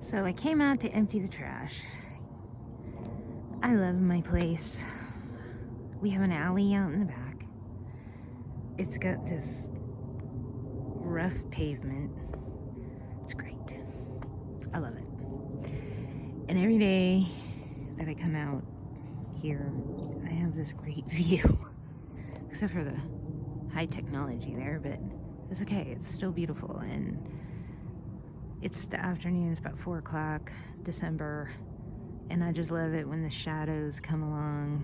So I came out to empty the trash. I love my place. We have an alley out in the back. It's got this rough pavement. It's great. I love it. And every day that I come out here, I have this great view. Except for the high technology there, but it's okay. It's still beautiful. And it's the afternoon. It's about 4 o'clock, December. And I just love it when the shadows come along.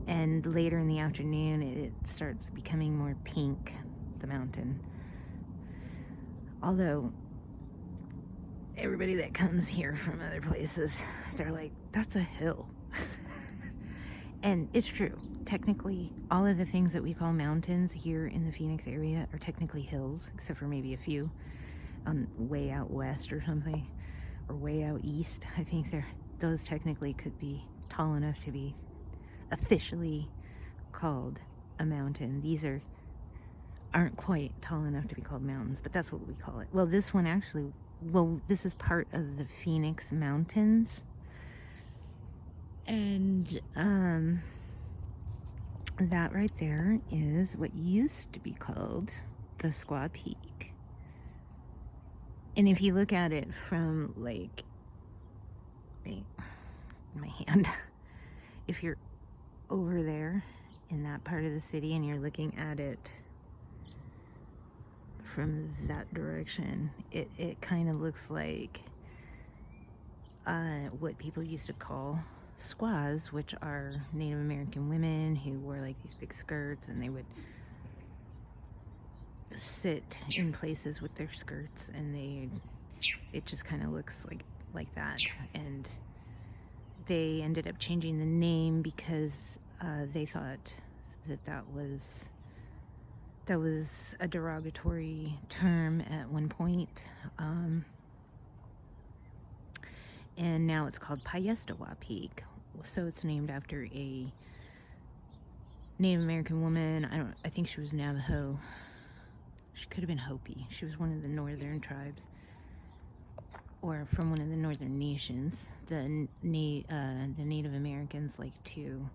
And later in the afternoon, it starts becoming more pink, the mountain. Although, everybody that comes here from other places, they're like, that's a hill. And it's true. Technically, all of the things that we call mountains here in the Phoenix area are technically hills, except for maybe a few on way out west or something, or way out east. I think those technically could be tall enough to be officially called a mountain. These aren't quite tall enough to be called mountains, but that's what we call it. Well, this one actually, this is part of the Phoenix Mountains. And that right there is what used to be called the Squaw Peak. And if you look at it from like, wait, my hand, if you're over there in that part of the city and you're looking at it from that direction, it kind of looks like what people used to call squaws, which are Native American women who wore like these big skirts, and they would sit in places with their skirts, and it just kind of looks like that. And they ended up changing the name because they thought that was a derogatory term at one point. And now it's called Piestewa Peak. So it's named after a Native American woman. I think she was Navajo. She could have been Hopi. She was one of the northern tribes, or from one of the northern nations. The Native Americans like to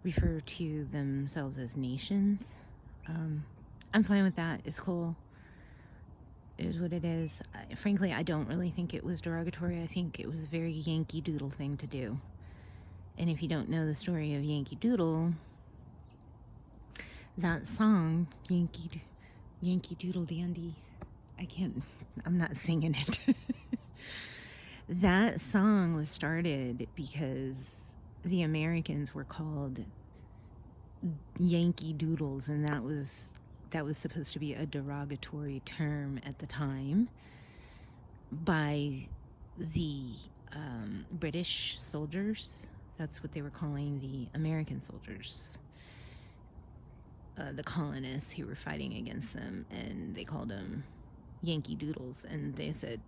refer to themselves as nations. I'm fine with that. It's cool. It is what it is. Frankly, I don't really think it was derogatory. I think it was a very Yankee Doodle thing to do. And if you don't know the story of Yankee Doodle, that song, Yankee Doodle Dandy, I'm not singing it. That song was started because the Americans were called Yankee Doodles, and that was supposed to be a derogatory term at the time by the British soldiers. That's what they were calling the American soldiers, the colonists who were fighting against them, and they called them Yankee Doodles. And they said,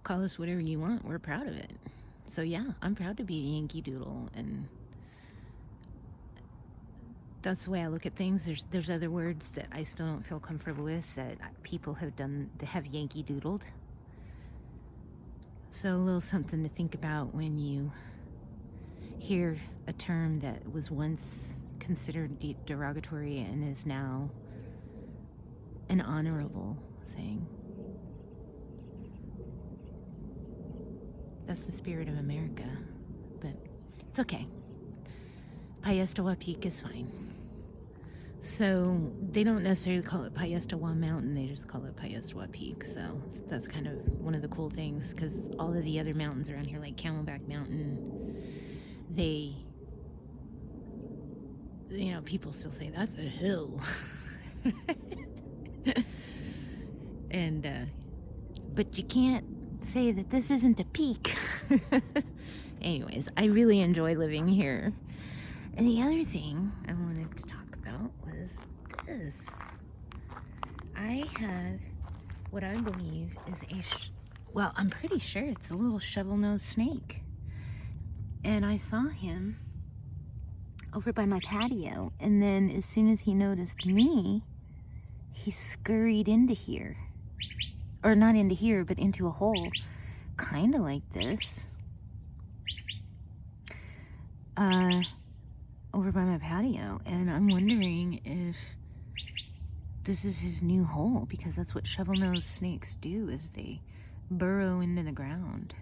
call us whatever you want, we're proud of it. So yeah, I'm proud to be a Yankee Doodle, and that's the way I look at things. There's other words that I still don't feel comfortable with that people have done. They have Yankee Doodled. So a little something to think about when you hear a term that was once considered derogatory and is now an honorable thing. That's the spirit of America, but it's okay. Piestewa Peak is fine. So they don't necessarily call it Piestewa Mountain, they just call it Piestewa Peak. So that's kind of one of the cool things, because all of the other mountains around here, like Camelback Mountain, people still say that's a hill. And but you can't say that this isn't a peak. Anyways, I really enjoy living here. And the other thing I wanted to talk about was this. I have what I believe is I'm pretty sure it's a little shovel-nosed snake. And I saw him over by my patio, and then as soon as he noticed me, he scurried into here. Or not into here, but into a hole. kind of like this. Over by my patio, and I'm wondering if this is his new hole, because that's what shovel-nosed snakes do, is they burrow into the ground.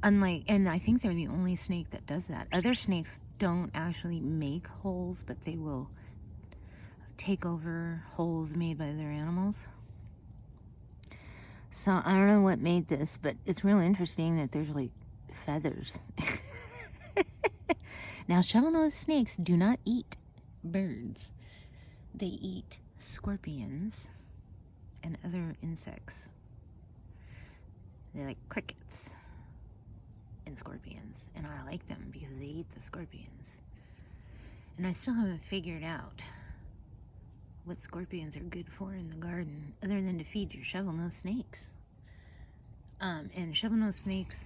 And I think they're the only snake that does that. Other snakes don't actually make holes, but they will take over holes made by other animals. So I don't know what made this, but it's real interesting that there's like feathers. Now, shovel-nosed snakes do not eat birds. They eat scorpions and other insects. They like crickets and scorpions, and I like them because they eat the scorpions. And I still haven't figured out what scorpions are good for in the garden, other than to feed your shovel-nosed snakes. And shovel-nosed snakes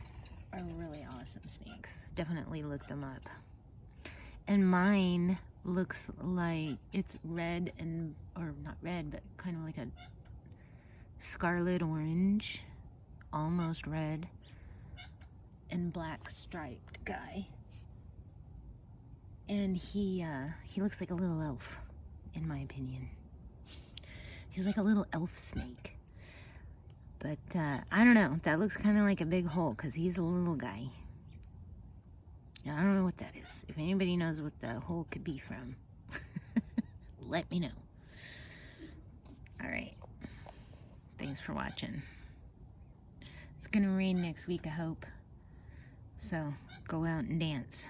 are really awesome snakes. Definitely look them up. And mine looks like it's red or not red, but kind of like a scarlet orange, almost red, and black striped guy. And he looks like a little elf, in my opinion. He's like a little elf snake. But I don't know, that looks kind of like a big hole, because he's a little guy. I don't know what that is. If anybody knows what the hole could be from, let me know. Alright. Thanks for watching. It's gonna rain next week, I hope. So, go out and dance.